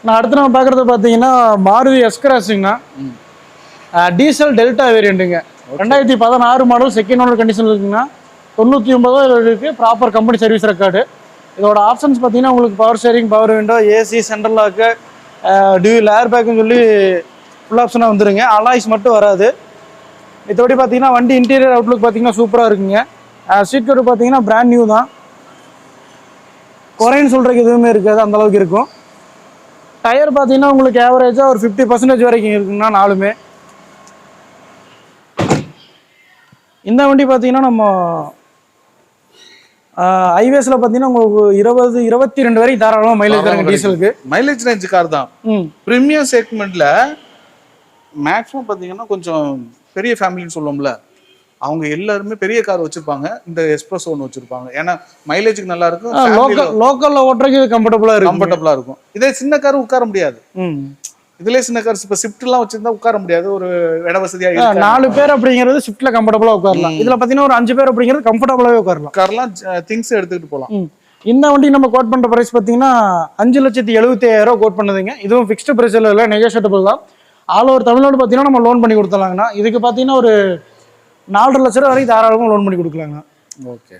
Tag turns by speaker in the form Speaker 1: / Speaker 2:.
Speaker 1: நான் அடுத்து நம்ம பார்க்குறது பார்த்தீங்கன்னா மாருதி எஸ்கிராஸுங்கண்ணா. டீசல் டெல்டா வேரியண்ட்டுங்க. 2016 மாடல், செகண்ட் ஓனர் கண்டிஷன் இருக்குங்கண்ணா. 99 இருக்குது. Proper company service record. இதோட ஆப்ஷன்ஸ் பார்த்தீங்கன்னா உங்களுக்கு power steering, power window, AC, central lock, dual air பேக்குன்னு சொல்லி ஃபுல் ஆப்ஷனாக வந்துருங்க. அலாய்ஸ் மட்டும் வராது. இதோட பார்த்தீங்கன்னா வண்டி இன்டீரியர் அவுட்லுக் பார்த்தீங்கன்னா சூப்பராக இருக்குங்க. சீட் கவர் பார்த்தீங்கன்னா பிராண்ட் நியூ தான். குறைன்னு சொல்கிறதுக்கு எதுவுமே இருக்காது, அந்தளவுக்கு இருக்கும். டயர் பார்த்தீங்கன்னா உங்களுக்கு ஆவரேஜாக ஒரு 50% வரைக்கும் இருக்குங்கண்ணா நாலுமே. இந்த வண்டி பார்த்தீங்கன்னா நம்ம ஹைவேஸில் பார்த்தீங்கன்னா உங்களுக்கு 20-22 வரைக்கும் தாராளமாக மைலேஜ் தராங்க டீசலுக்கு.
Speaker 2: மைலேஜ் ரேஞ்சு கார் தான். ப்ரீமியம் செக்மெண்ட்ல மேக்ஸிமம் பார்த்தீங்கன்னா கொஞ்சம் பெரிய ஃபேமிலின்னு சொல்லுவோம்ல, அவங்க எல்லாருமே பெரிய கார் வச்சிருப்பாங்க. இந்த எஸ்பிரஸ் ஒன்று வச்சிருப்பாங்க. ஏன்னா மைலேஜுக்கு நல்லா இருக்கும்,
Speaker 1: லோக்கல்ல ஓட்டுறதுக்கு கம்ஃபர்டபுளா இருக்கும்.
Speaker 2: இதே சின்ன கார் உட்கார முடியாது. இதுல சின்ன கார் இப்போ ஷிஃப்ட் எல்லாம் வச்சிருந்தா உட்கார முடியாது. ஒரு இட வசதியா
Speaker 1: 4 பேர் அப்படிங்கிறது ஷிஃப்ட்ல கம்ஃபர்டபுளா உட்காரலாம். இதுல பாத்தீங்கன்னா ஒரு 5 பேர் அப்படிங்கிறது கம்ஃபர்டபுளாவே உட்காரலாம்.
Speaker 2: திங்ஸ் எடுத்துக்கிட்டு போகலாம்.
Speaker 1: இந்த வண்டி நம்ம கோட் பண்ற பிரைஸ் பாத்தீங்கன்னா 5,75,000 கோட் பண்ணுதுங்க. இதுவும் ஃபிக்ஸ்டு பிரைஸ் இல்லை, நெகோஷியபிள் தான். ஆல் ஓவர் தமிழ்நாடு பாத்தீங்கன்னா நம்ம லோன் பண்ணி கொடுத்துலாங்கண்ணா. இதுக்கு பாத்தீங்கன்னா ஒரு 4.5 லட்சம் ரூபா வரைக்கும் தாராளமாக லோன் பண்ணி கொடுக்கலாங்கண்ணா.
Speaker 2: ஓகே.